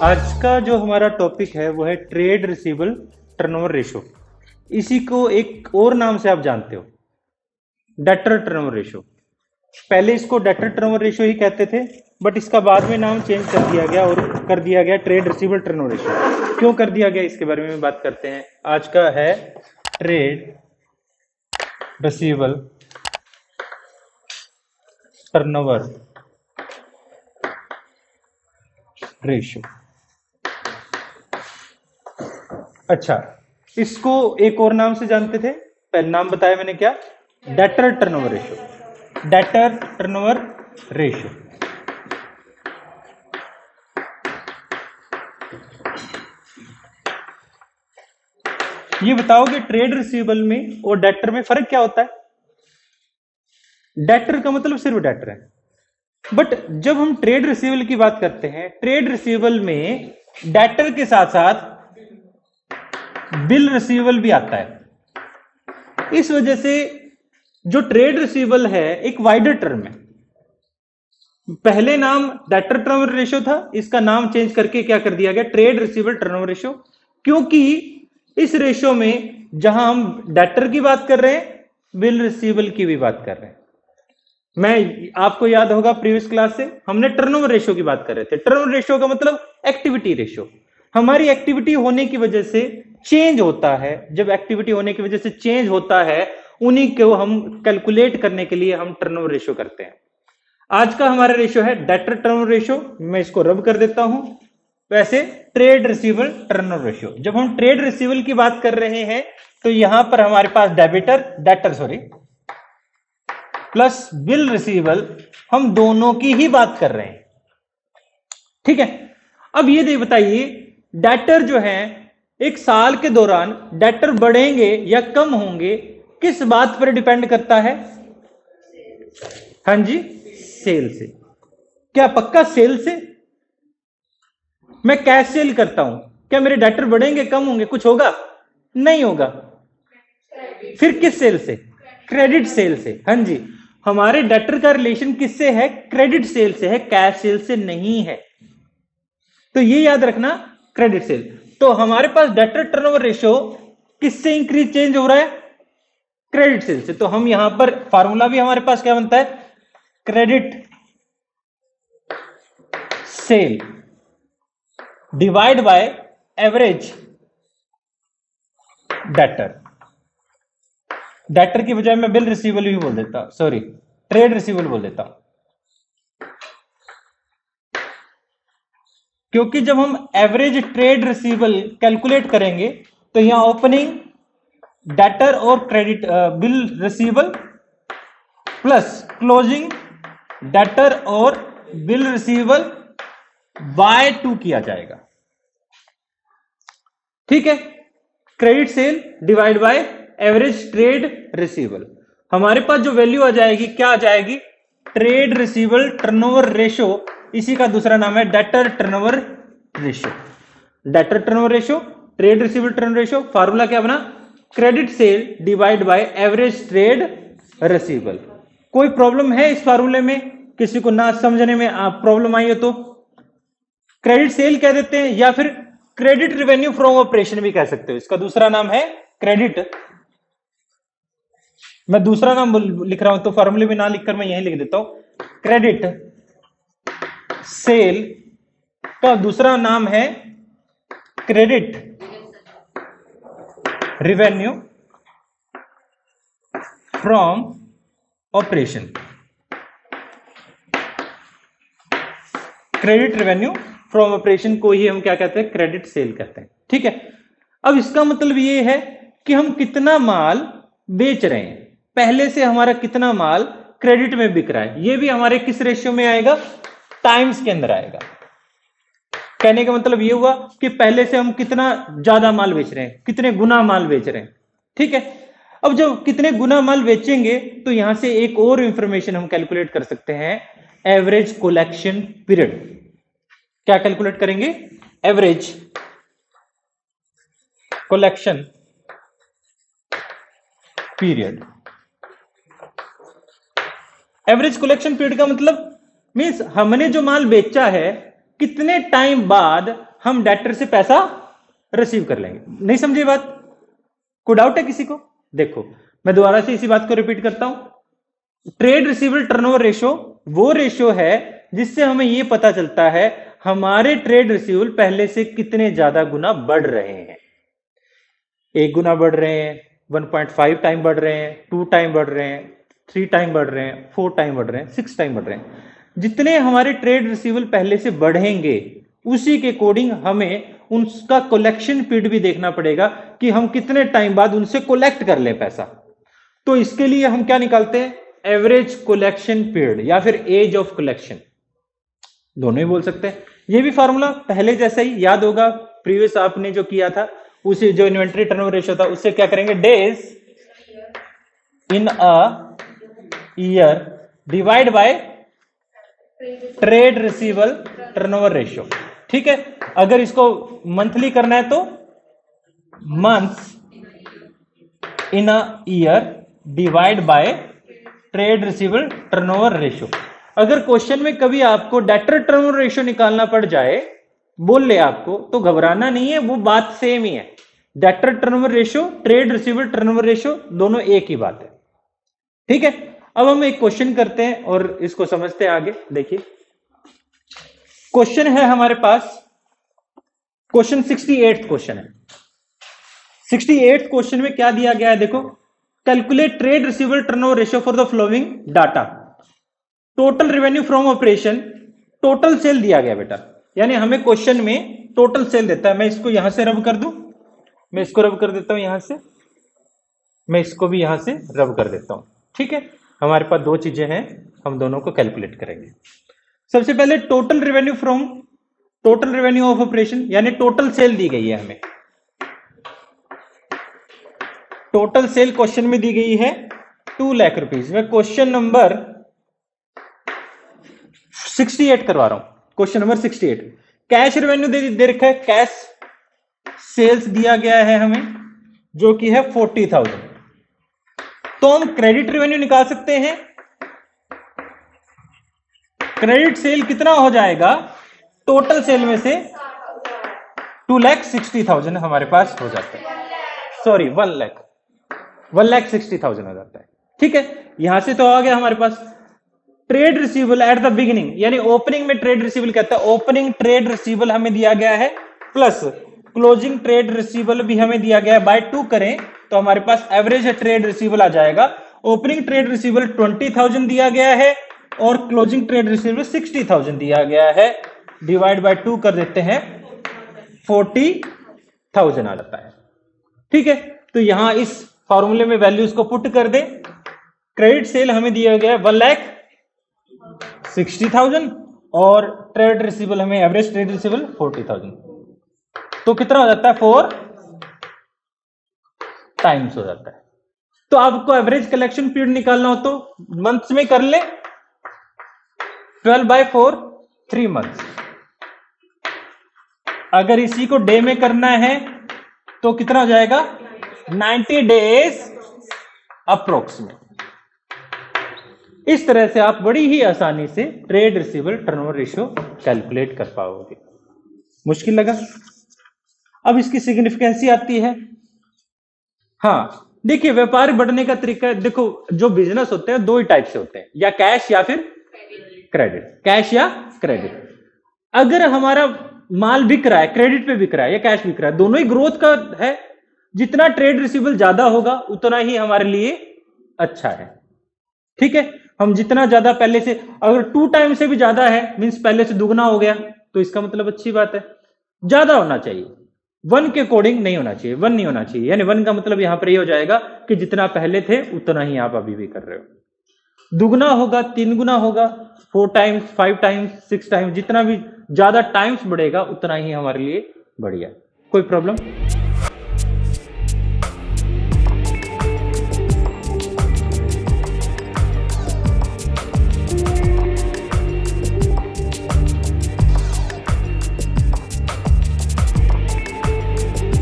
आज का जो हमारा टॉपिक है वो है ट्रेड रिसीवेबल टर्नओवर रेशो। इसी को एक और नाम से आप जानते हो, डेटर टर्नओवर रेशो। पहले इसको डेटर टर्नओवर रेशो ही कहते थे, बट इसका बाद में नाम चेंज कर दिया गया और कर दिया गया ट्रेड रिसीवेबल टर्नओवर रेशो। क्यों कर दिया गया इसके बारे में बात करते हैं। आज का है ट्रेड रिसीवेबल टर्नओवर रेशो। अच्छा, इसको एक और नाम से जानते थे, पहले नाम बताया मैंने क्या, debtor turnover ratio. Debtor turnover ratio. ये बताओ कि ट्रेड रिसीवेबल में और डेटर में फर्क क्या होता है। डेटर का मतलब सिर्फ डेटर है, बट जब हम ट्रेड रिसीवेबल की बात करते हैं, ट्रेड रिसीवेबल में डेटर के साथ साथ बिल रिसीवेबल भी आता है। इस वजह से जो ट्रेड रिसीवेबल है एक वाइडर टर्म है। पहले नाम डेटर टर्नओवर रेशो था, इसका नाम चेंज करके क्या कर दिया गया, ट्रेड रिसीवेबल टर्नओवर रेशो। क्योंकि इस रेशो में जहां हम डेटर की बात कर रहे हैं, बिल रिसीवेबल की भी बात कर रहे हैं। मैं आपको याद होगा प्रीवियस क्लास से हमने टर्नओवर रेशो की बात कर रहे थे। टर्नओवर रेशो का मतलब एक्टिविटी रेशो। हमारी एक्टिविटी होने की वजह से चेंज होता है, जब एक्टिविटी होने की वजह से चेंज होता है उन्हीं को हम कैलकुलेट करने के लिए हम टर्नओवर रेशो करते हैं। आज का हमारा रेशो है डेटर टर्नओवर रेशो। मैं इसको रब कर देता हूं। वैसे ट्रेड रिसीवेबल टर्नओवर रेशो, जब हम ट्रेड रिसीवेबल की बात कर रहे हैं तो यहां पर हमारे पास डेटर प्लस बिल रिसीवेबल, हम दोनों की ही बात कर रहे हैं। ठीक है, अब ये बताइए, डेटर जो है एक साल के दौरान डेटर बढ़ेंगे या कम होंगे, किस बात पर डिपेंड करता है। हाँ जी, सेल से। क्या पक्का सेल से? मैं कैश सेल करता हूं, क्या मेरे डेटर बढ़ेंगे कम होंगे, कुछ होगा? नहीं होगा। फिर किस सेल से? क्रेडिट सेल से। हाँ जी, हमारे डेटर का रिलेशन किससे है? क्रेडिट सेल से है, कैश सेल से नहीं है। तो ये याद रखना, क्रेडिट सेल। तो हमारे पास डेटर टर्नओवर रेशो किससे इंक्रीज चेंज हो रहा है? क्रेडिट सेल से। तो हम यहां पर फार्मूला भी हमारे पास क्या बनता है, credit sale divide by average debtor. Debtor की बजाय मैं बिल रिसीवेबल भी बोल देता हूं, सॉरी ट्रेड रिसीवेबल बोल देता हूं, क्योंकि जब हम एवरेज ट्रेड रिसीवेबल कैलकुलेट करेंगे तो यहां ओपनिंग डेटर और credit bill receivable plus closing debtor और बिल रिसीवेबल बाय 2 किया जाएगा। ठीक है, credit sale divide by average trade receivable. हमारे पास जो वैल्यू आ जाएगी, क्या आ जाएगी, ट्रेड रिसीवेबल टर्नओवर रेशो। इसी का दूसरा नाम है debtor turnover ratio. Debtor turnover ratio, trade receivable turnover ratio. Formula क्या बना, credit sale divide by average trade receivable. कोई प्रॉब्लम है इस फार्मूले में? किसी को ना समझने में प्रॉब्लम आई हो तो क्रेडिट सेल कह देते हैं, या फिर क्रेडिट रेवेन्यू फ्रॉम ऑपरेशन भी कह सकते हो। इसका दूसरा नाम है क्रेडिट। मैं दूसरा नाम लिख रहा हूं तो फार्मूले में ना लिखकर मैं यही लिख देता हूं, क्रेडिट सेल का दूसरा नाम है credit revenue from operation. Credit revenue from operation को ही हम क्या कहते हैं, क्रेडिट सेल कहते हैं। ठीक है, अब इसका मतलब ये है कि हम कितना माल बेच रहे हैं, पहले से हमारा कितना माल क्रेडिट में बिक रहा है, ये भी हमारे किस रेशियो में आएगा, टाइम्स के अंदर आएगा। कहने का मतलब ये हुआ कि पहले से हम कितना ज्यादा माल बेच रहे हैं, कितने गुना माल बेच रहे हैं। ठीक है, अब जब कितने गुना माल बेचेंगे तो यहां से एक और इंफॉर्मेशन हम कैलकुलेट कर सकते हैं, एवरेज कलेक्शन पीरियड। क्या कैलकुलेट करेंगे, average collection period. Average collection period का मतलब मींस हमने जो माल बेचा है कितने टाइम बाद हम डेटर से पैसा रिसीव कर लेंगे। नहीं समझे बात? कोई डाउट है किसी को? देखो मैं दोबारा से इसी बात को रिपीट करता हूं। ट्रेड रिसीवेबल टर्नओवर रेशो वो रेशो है जिससे हमें यह पता चलता है हमारे ट्रेड रिसीवेबल पहले से कितने ज्यादा गुना बढ़ रहे हैं। 1 गुना बढ़ रहे हैं, 1.5 टाइम बढ़ रहे हैं, 2 टाइम बढ़ रहे हैं, 3 टाइम बढ़ रहे हैं, 4 टाइम बढ़ रहे हैं, 6 टाइम बढ़ रहे हैं। जितने हमारे ट्रेड रिसीवेबल पहले से बढ़ेंगे उसी के अकॉर्डिंग हमें उनका कलेक्शन पीरियड भी देखना पड़ेगा कि हम कितने टाइम बाद उनसे कलेक्ट कर ले पैसा। तो इसके लिए हम क्या निकालते हैं? एवरेज कलेक्शन पीरियड या फिर एज ऑफ कलेक्शन, दोनों ही बोल सकते हैं। ये भी फार्मूला पहले जैसा ही याद होगा, प्रीवियस आपने जो किया था उसे, जो इन्वेंटरी टर्नओवर रेशियो था उससे क्या करेंगे? Days in a year divide by trade receivable turnover ratio. ठीक है, अगर इसको मंथली करना है तो months in a year divide by trade receivable turnover ratio. अगर क्वेश्चन में कभी आपको डेटर टर्नओवर रेशियो निकालना पड़ जाए, बोल ले आपको, तो घबराना नहीं है, वो बात सेम ही है। Debtor turnover ratio, trade receivable turnover ratio दोनों एक ही बात है। ठीक है, अब हम एक क्वेश्चन करते हैं और इसको समझते हैं आगे। देखिए क्वेश्चन है हमारे पास, क्वेश्चन 68 क्वेश्चन है। 68 क्वेश्चन में क्या दिया गया है? देखो, calculate trade receivable turnover ratio for the following data. Total revenue from operation, total sale दिया गया बेटा, यानी हमें क्वेश्चन में टोटल सेल देता है। मैं इसको यहां से रब कर दूं, मैं इसको रब कर देता हूं यहां से, मैं इसको भी यहां से रब कर देता हूं। ठीक है, हमारे पास दो चीजें हैं, हम दोनों को कैलकुलेट करेंगे। सबसे पहले total revenue from, total revenue of operation, यानी टोटल सेल दी गई है हमें। टोटल सेल क्वेश्चन में दी गई है 2 लाख रुपीज। मैं क्वेश्चन नंबर 68 करवा रहा हूं, क्वेश्चन नंबर 68। कैश रेवेन्यू दे रखा है, कैश सेल्स दिया गया है हमें जो कि है 40,000। तो हम क्रेडिट रेवेन्यू निकाल सकते हैं। क्रेडिट सेल कितना हो जाएगा? टोटल सेल में से 2,60,000 हमारे पास हो जाता है, सॉरी 1,60,000 हो जाता है। ठीक है, यहां से तो आ गया हमारे पास। Trade receivable at the beginning, यानी ओपनिंग में ट्रेड रिसीवेबल कहता है, ओपनिंग ट्रेड रिसीवेबल हमें दिया गया है, प्लस क्लोजिंग ट्रेड रिसीवेबल भी हमें दिया गया है। बाय 2 करें तो हमारे पास एवरेज ट्रेड रिसीवेबल आ जाएगा। ओपनिंग ट्रेड रिसीवेबल 20,000 दिया गया है और क्लोजिंग ट्रेड रिसीवेबल 60,000 दिया गया है। डिवाइड बाय 2 कर देते हैं, 40,000 आ जाता है। ठीक है, तो यहां इस फॉर्मूले में वैल्यूज को पुट कर दे। क्रेडिट सेल हमें दिया गया है 1,60,000 और ट्रेड रिसीवेबल हमें, एवरेज ट्रेड रिसीवेबल 40,000। तो कितना हो जाता है? 4 टाइम्स हो जाता है। तो आपको एवरेज कलेक्शन पीरियड निकालना हो तो मंथ्स में कर ले, 12/4 3 मंथ्स। अगर इसी को डे में करना है तो कितना हो जाएगा? 90 डेज अप्रोक्सीमेट। इस तरह से आप बड़ी ही आसानी से trade receivable turnover ratio calculate कर पाओगे। मुश्किल लगा? अब इसकी सिग्निफिकेंसी आती है। हाँ देखिए, व्यापार बढ़ने का तरीका है। देखो, जो बिजनेस होते हैं 2 ही टाइप से होते हैं, या कैश या फिर क्रेडिट, कैश या क्रेडिट। अगर हमारा माल बिक रहा है, क्रेडिट पे बिक रहा है या कैश बिक रहा है, दोनों ही ग्रोथ का है। जितना ट्रेड रिसीवेबल ज्यादा होगा उतना ही हमारे लिए अच्छा है। ठीक है, हम जितना ज्यादा पहले से, अगर 2 टाइम से भी ज्यादा है, मींस पहले से दुगना हो गया, तो इसका मतलब अच्छी बात है। ज्यादा होना चाहिए, 1 के अकॉर्डिंग नहीं होना चाहिए, 1 नहीं होना चाहिए। यानी 1 का मतलब यहां पर ये हो जाएगा कि जितना पहले थे उतना ही आप अभी भी कर रहे हो। दुगना होगा, 3 गुना होगा, 4 टाइम्स, 5 टाइम्स, 6 टाइम्स, जितना भी ज्यादा टाइम्स बढ़ेगा उतना ही हमारे लिए बढ़िया। कोई प्रॉब्लम?